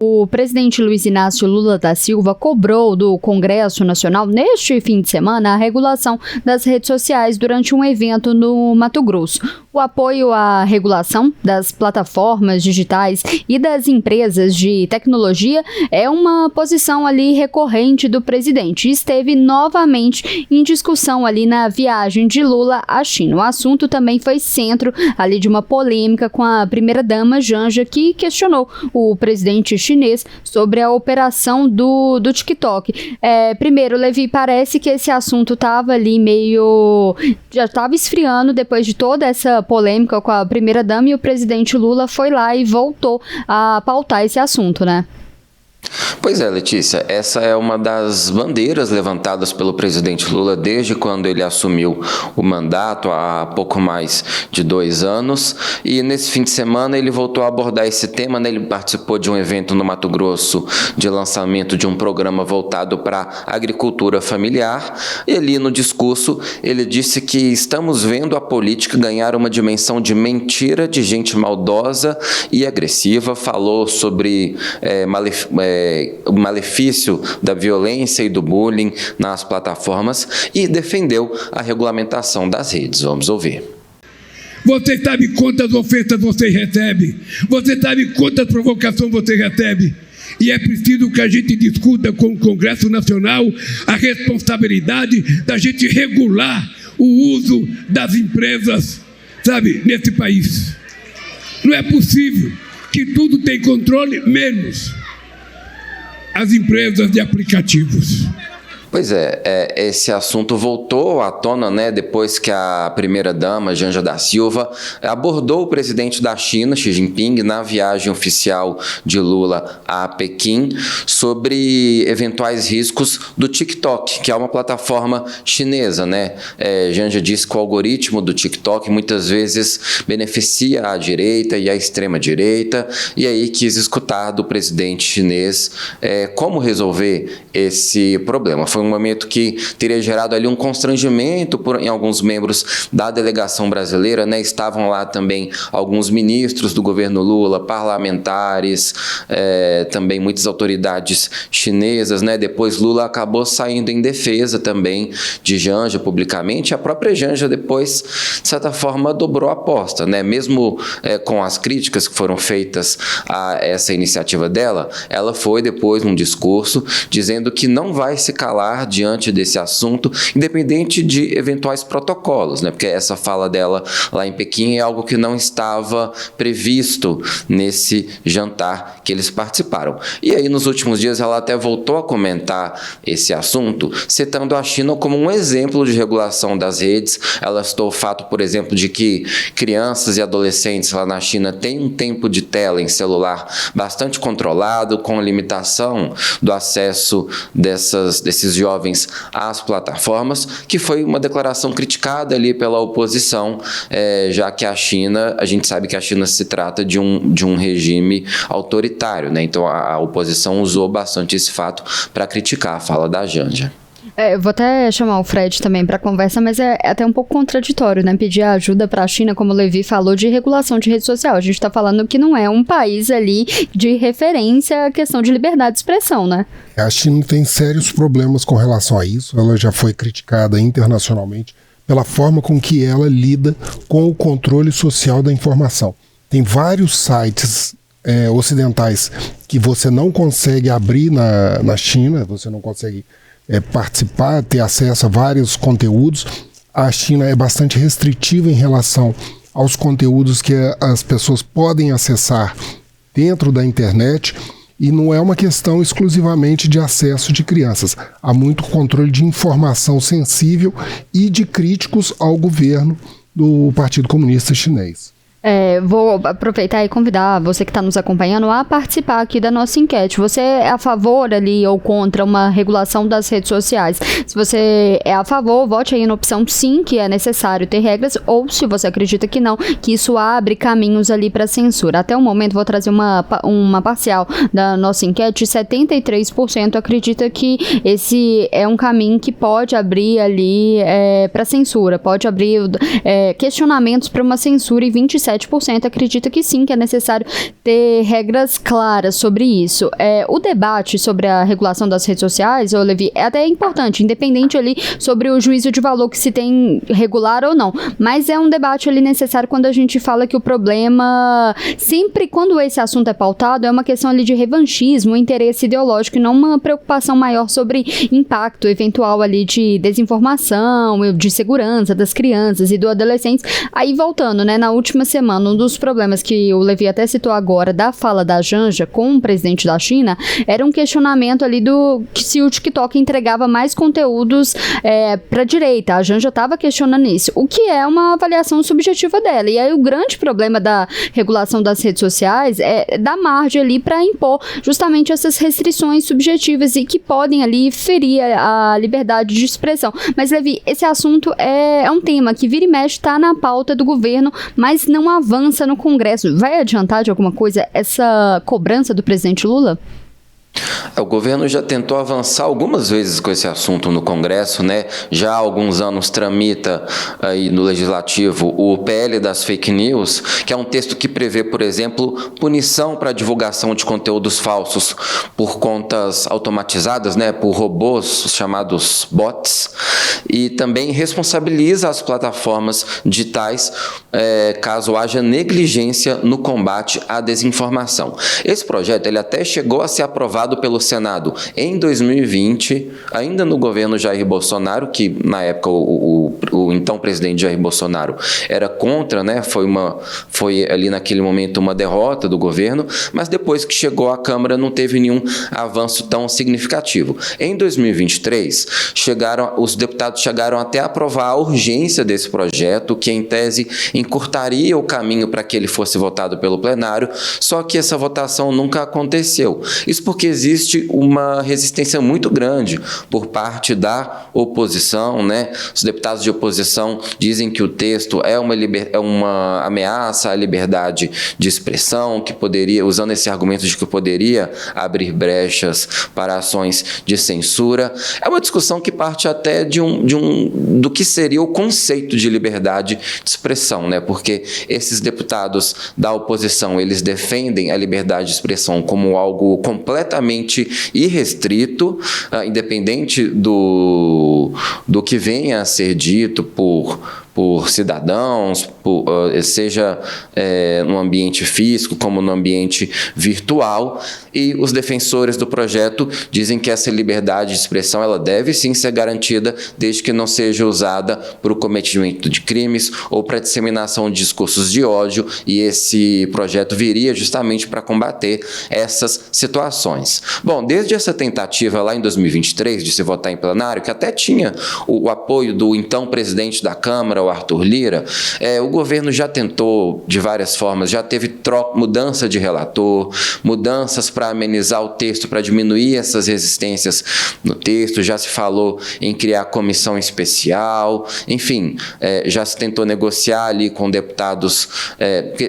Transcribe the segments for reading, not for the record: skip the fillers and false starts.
O presidente Luiz Inácio Lula da Silva cobrou do Congresso Nacional, neste fim de semana, a regulação das redes sociais durante um evento no Mato Grosso. O apoio à regulação das plataformas digitais e das empresas de tecnologia é uma posição ali recorrente do presidente e esteve novamente em discussão ali na viagem de Lula à China. O assunto também foi centro ali de uma polêmica com a primeira-dama Janja, que questionou o presidente chinês sobre a operação do TikTok. Primeiro, Levi, parece que esse assunto estava ali já estava esfriando depois de toda essa polêmica com a primeira-dama, e o presidente Lula foi lá e voltou a pautar esse assunto, né? Pois é, Letícia, essa é uma das bandeiras levantadas pelo presidente Lula desde quando ele assumiu o mandato, há pouco mais de 2 anos, e nesse fim de semana ele voltou a abordar esse tema, né? Ele participou de um evento no Mato Grosso de lançamento de um programa voltado para a agricultura familiar, e ali no discurso ele disse que estamos vendo a política ganhar uma dimensão de mentira, de gente maldosa e agressiva, falou sobre o malefício da violência e do bullying nas plataformas e defendeu a regulamentação das redes. Vamos ouvir. Você sabe quantas ofensas você recebe? Você sabe quantas provocações você recebe? E é preciso que a gente discuta com o Congresso Nacional a responsabilidade da gente regular o uso das empresas, sabe, nesse país. Não é possível que tudo tem controle, menos as empresas de aplicativos. Pois é, esse assunto voltou à tona, né, depois que a primeira-dama, Janja da Silva, abordou o presidente da China, Xi Jinping, na viagem oficial de Lula a Pequim, sobre eventuais riscos do TikTok, que é uma plataforma chinesa, né? Janja disse que o algoritmo do TikTok muitas vezes beneficia a direita e a extrema-direita, e aí quis escutar do presidente chinês como resolver esse problema. Foi um momento que teria gerado ali um constrangimento em alguns membros da delegação brasileira, né? Estavam lá também alguns ministros do governo Lula, parlamentares, também muitas autoridades chinesas, né? Depois Lula acabou saindo em defesa também de Janja publicamente. A própria Janja depois, de certa forma, dobrou a aposta, né? Mesmo com as críticas que foram feitas a essa iniciativa dela, ela foi depois num discurso dizendo que não vai se calar diante desse assunto, independente de eventuais protocolos, né? Porque essa fala dela lá em Pequim é algo que não estava previsto nesse jantar que eles participaram. E aí, nos últimos dias, ela até voltou a comentar esse assunto, citando a China como um exemplo de regulação das redes. Ela citou o fato, por exemplo, de que crianças e adolescentes lá na China têm um tempo de tela em celular bastante controlado, com limitação do acesso desses jovens às plataformas, que foi uma declaração criticada ali pela oposição, já que a gente sabe que a China se trata de um regime autoritário, né? Então a oposição usou bastante esse fato para criticar a fala da Janja. Eu vou até chamar o Fred também para conversa, mas é até um pouco contraditório, né? Pedir ajuda para a China, como o Levi falou, de regulação de rede social. A gente está falando que não é um país ali de referência à questão de liberdade de expressão, né? A China tem sérios problemas com relação a isso. Ela já foi criticada internacionalmente pela forma com que ela lida com o controle social da informação. Tem vários sites ocidentais que você não consegue abrir na China, você não consegue participar, ter acesso a vários conteúdos. A China é bastante restritiva em relação aos conteúdos que as pessoas podem acessar dentro da internet, e não é uma questão exclusivamente de acesso de crianças. Há muito controle de informação sensível e de críticos ao governo do Partido Comunista Chinês. Vou aproveitar e convidar você que está nos acompanhando a participar aqui da nossa enquete. Você é a favor ali ou contra uma regulação das redes sociais? Se você é a favor, vote aí na opção sim, que é necessário ter regras, ou se você acredita que não, que isso abre caminhos ali para censura. Até o momento, vou trazer uma parcial da nossa enquete. 73% acredita que esse é um caminho que pode abrir ali para censura, pode abrir questionamentos para uma censura, e 27% 57% acredita que sim, que é necessário ter regras claras sobre isso. O debate sobre a regulação das redes sociais, Levi, é até importante, independente ali sobre o juízo de valor que se tem regular ou não, mas é um debate ali necessário quando a gente fala que o problema, sempre quando esse assunto é pautado, é uma questão ali de revanchismo, interesse ideológico e não uma preocupação maior sobre impacto eventual ali de desinformação, de segurança das crianças e do adolescentes. Aí voltando, né, na última semana, um dos problemas que o Levi até citou agora da fala da Janja com o presidente da China era um questionamento ali do que se o TikTok entregava mais conteúdos para a direita. A Janja estava questionando isso, o que é uma avaliação subjetiva dela. E aí o grande problema da regulação das redes sociais é dar margem ali para impor justamente essas restrições subjetivas e que podem ali ferir a liberdade de expressão. Mas, Levi, esse assunto é um tema que vira e mexe, está na pauta do governo, mas não avança no Congresso. Vai adiantar de alguma coisa essa cobrança do presidente Lula? O governo já tentou avançar algumas vezes com esse assunto no Congresso, né? Já há alguns anos tramita aí no Legislativo o PL das fake news, que é um texto que prevê, por exemplo, punição para divulgação de conteúdos falsos por contas automatizadas, né? Por robôs chamados bots, e também responsabiliza as plataformas digitais caso haja negligência no combate à desinformação. Esse projeto ele até chegou a ser aprovado pelo Senado em 2020, ainda no governo Jair Bolsonaro, que na época o então presidente Jair Bolsonaro era contra, né? Foi ali naquele momento uma derrota do governo, mas depois que chegou à Câmara não teve nenhum avanço tão significativo. Em 2023, os deputados chegaram até a aprovar a urgência desse projeto, que em tese encurtaria o caminho para que ele fosse votado pelo plenário, só que essa votação nunca aconteceu. Isso porque existe uma resistência muito grande por parte da oposição, né? Os deputados de oposição dizem que o texto é uma ameaça à liberdade de expressão, que poderia, usando esse argumento de que poderia abrir brechas para ações de censura. É uma discussão que parte até do que seria o conceito de liberdade de expressão, né? Porque esses deputados da oposição, eles defendem a liberdade de expressão como algo completamente irrestrito, independente do que venha a ser dito por cidadãos, seja no ambiente físico como no ambiente virtual, e os defensores do projeto dizem que essa liberdade de expressão ela deve sim ser garantida desde que não seja usada para o cometimento de crimes ou para a disseminação de discursos de ódio, e esse projeto viria justamente para combater essas situações. Bom, desde essa tentativa lá em 2023 de se votar em plenário, que até tinha o apoio do então presidente da Câmara, o Arthur Lira, o governo já tentou de várias formas, já teve mudança de relator, mudanças para amenizar o texto, para diminuir essas resistências no texto, já se falou em criar comissão especial, enfim, já se tentou negociar ali com deputados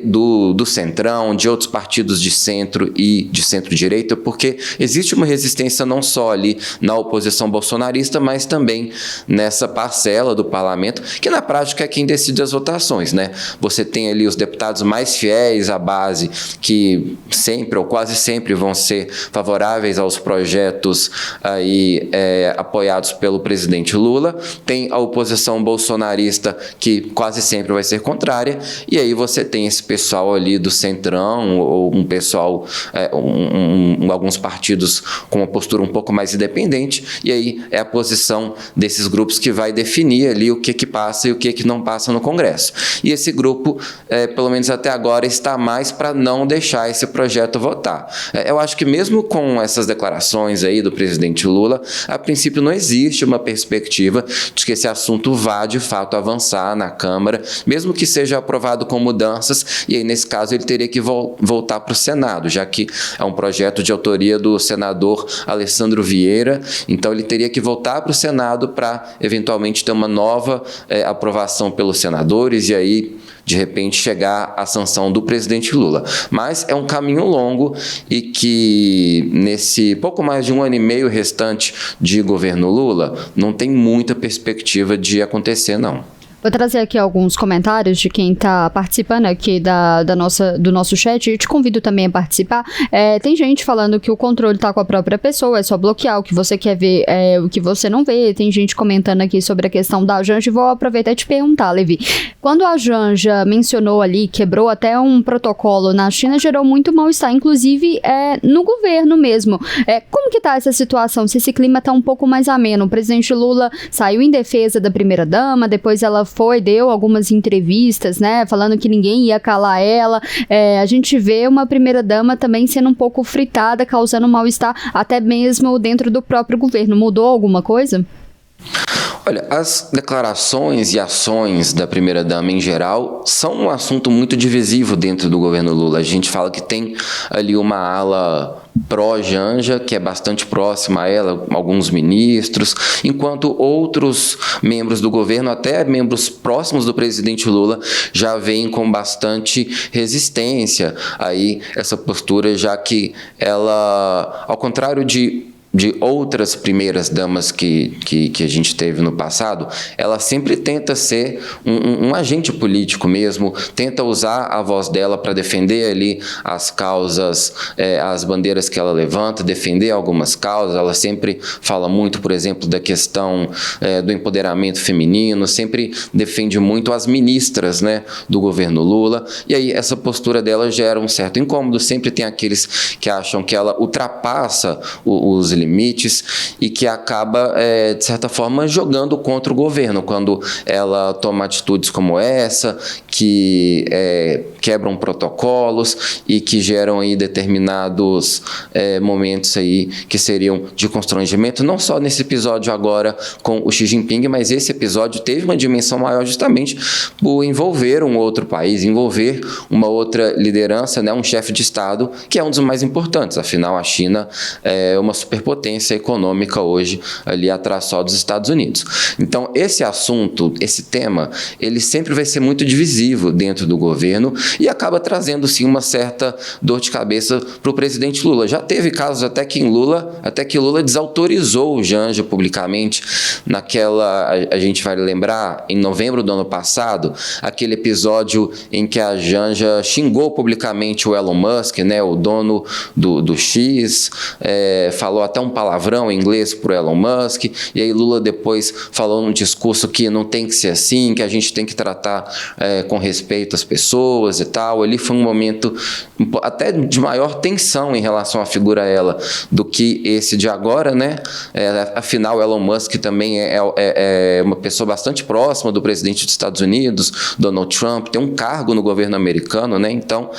do Centrão, de outros partidos de centro e de centro-direita, porque existe uma resistência não só ali na oposição bolsonarista, mas também nessa parcela do parlamento, que na prática é quem decide as votações, né? Você tem ali os deputados mais fiéis à base, que sempre ou quase sempre vão ser favoráveis aos projetos aí, apoiados pelo presidente Lula, tem a oposição bolsonarista que quase sempre vai ser contrária, e aí você tem esse pessoal ali do Centrão, ou um pessoal, alguns partidos com uma postura um pouco mais independente, e aí é a posição desses grupos que vai definir ali o que passa e o que não passa no Congresso. E esse grupo, pelo menos até agora, está mais para não deixar esse projeto votar. Eu acho que mesmo com essas declarações aí do presidente Lula, a princípio não existe uma perspectiva de que esse assunto vá, de fato, avançar na Câmara, mesmo que seja aprovado com mudanças, e aí, nesse caso, ele teria que voltar para o Senado, já que é um projeto de autoria do senador Alessandro Vieira, então ele teria que voltar para o Senado para, eventualmente, ter uma nova aprovação pelos senadores e aí, de repente, chegar à sanção do presidente Lula. Mas é um caminho longo e que, nesse pouco mais de 1 ano e meio restante de governo Lula, não tem muita perspectiva de acontecer, não. Vou trazer aqui alguns comentários de quem está participando aqui do nosso chat e te convido também a participar. Tem gente falando que o controle está com a própria pessoa, é só bloquear o que você quer ver, o que você não vê. Tem gente comentando aqui sobre a questão da Janja e vou aproveitar e te perguntar, Levi. Quando a Janja mencionou ali, quebrou até um protocolo na China, gerou muito mal-estar, inclusive no governo mesmo. Como que está essa situação? Se esse clima está um pouco mais ameno? O presidente Lula saiu em defesa da primeira-dama, depois ela deu algumas entrevistas, né, falando que ninguém ia calar ela. A gente vê uma primeira-dama também sendo um pouco fritada, causando mal-estar até mesmo dentro do próprio governo. Mudou alguma coisa? Olha, as declarações e ações da primeira-dama em geral são um assunto muito divisivo dentro do governo Lula. A gente fala que tem ali uma ala pró-Janja, que é bastante próxima a ela, alguns ministros, enquanto outros membros do governo, até membros próximos do presidente Lula, já vêm com bastante resistência aí essa postura, já que ela, ao contrário de outras primeiras damas que a gente teve no passado, ela sempre tenta ser um agente político mesmo, tenta usar a voz dela para defender ali as causas, as bandeiras que ela levanta, defender algumas causas. Ela sempre fala muito, por exemplo, da questão do empoderamento feminino, sempre defende muito as ministras, né, do governo Lula, e aí essa postura dela gera um certo incômodo. Sempre tem aqueles que acham que ela ultrapassa os limites e que acaba, de certa forma, jogando contra o governo quando ela toma atitudes como essa, que quebram protocolos e que geram aí determinados momentos aí que seriam de constrangimento, não só nesse episódio agora com o Xi Jinping, mas esse episódio teve uma dimensão maior justamente por envolver um outro país, envolver uma outra liderança, né, um chefe de Estado, que é um dos mais importantes. Afinal, a China é uma superpotência econômica hoje, ali atrás só dos Estados Unidos. Então, esse assunto, esse tema, ele sempre vai ser muito divisivo dentro do governo e acaba trazendo, sim, uma certa dor de cabeça para o presidente Lula. Já teve casos até que Lula desautorizou o Janja publicamente a gente vai lembrar, em novembro do ano passado, aquele episódio em que a Janja xingou publicamente o Elon Musk, né, o dono do X, falou até um palavrão em inglês para o Elon Musk, e aí Lula depois falou num discurso que não tem que ser assim, que a gente tem que tratar com respeito as pessoas e tal. Ali foi um momento até de maior tensão em relação à figura ela do que esse de agora, né? Afinal, Elon Musk também é uma pessoa bastante próxima do presidente dos Estados Unidos, Donald Trump, tem um cargo no governo americano, né? Então,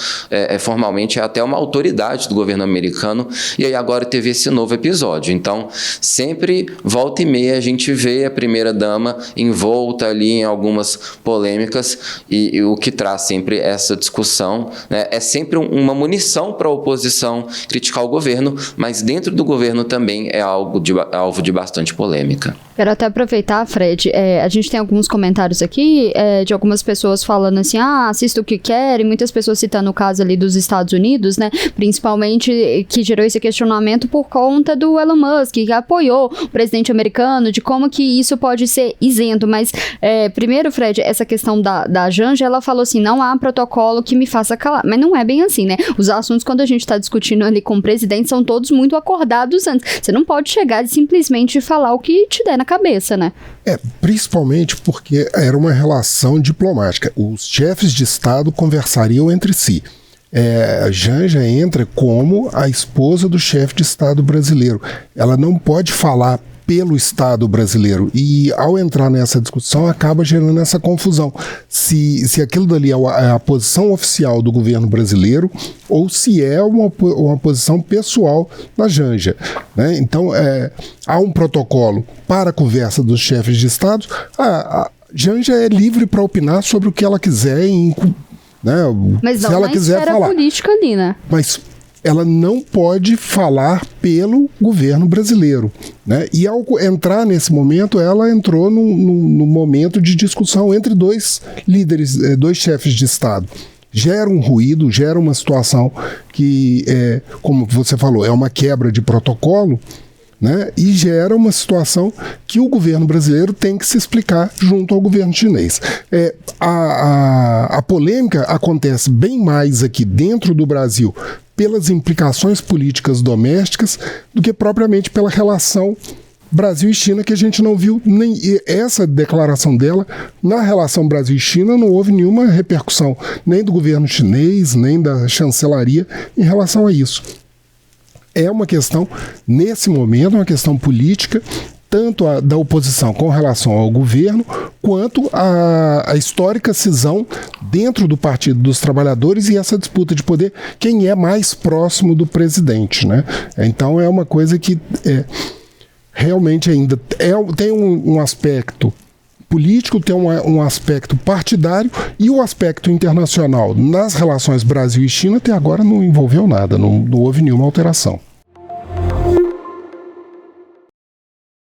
formalmente é até uma autoridade do governo americano, e aí agora teve esse novo episódio. Então, sempre, volta e meia, a gente vê a primeira-dama envolta ali em algumas polêmicas, e o que traz sempre essa discussão, né, é sempre uma munição para a oposição criticar o governo, mas dentro do governo também é alvo de bastante polêmica. Quero até aproveitar, Fred, a gente tem alguns comentários aqui de algumas pessoas falando assim, assista o que quer, e muitas pessoas citando o caso ali dos Estados Unidos, né, principalmente que gerou esse questionamento por conta do Elon Musk, que apoiou o presidente americano, de como que isso pode ser isento. Mas, primeiro, Fred, essa questão da Janja, ela falou assim, não há protocolo que me faça calar, mas não é bem assim, né? Os assuntos, quando a gente está discutindo ali com o presidente, são todos muito acordados antes. Você não pode chegar e simplesmente falar o que te der na cabeça, né? Principalmente porque era uma relação diplomática. Os chefes de Estado conversariam entre si. A Janja entra como a esposa do chefe de Estado brasileiro. Ela não pode falar pelo Estado brasileiro, e ao entrar nessa discussão acaba gerando essa confusão, se aquilo dali é a posição oficial do governo brasileiro ou se é uma posição pessoal da Janja, né? Então há um protocolo para a conversa dos chefes de Estado. A Janja é livre para opinar sobre o que ela quiser, né? Mas não, se ela quiser falar política ali, né? Mas ela não pode falar pelo governo brasileiro, né? E ao entrar nesse momento, ela entrou num momento de discussão entre dois líderes, dois chefes de Estado. Gera um ruído, gera uma situação que, como você falou, é uma quebra de protocolo, né? E gera uma situação que o governo brasileiro tem que se explicar junto ao governo chinês. A polêmica acontece bem mais aqui dentro do Brasil pelas implicações políticas domésticas do que propriamente pela relação Brasil e China, que a gente não viu nem essa declaração dela. Na relação Brasil e China não houve nenhuma repercussão nem do governo chinês, nem da chancelaria em relação a isso. É uma questão, nesse momento, uma questão política, tanto da oposição com relação ao governo, quanto a histórica cisão dentro do Partido dos Trabalhadores e essa disputa de poder, quem é mais próximo do presidente, né? Então é uma coisa que realmente ainda tem um aspecto político, tem um aspecto partidário e o aspecto internacional. Nas relações Brasil e China, até agora não envolveu nada, não houve nenhuma alteração.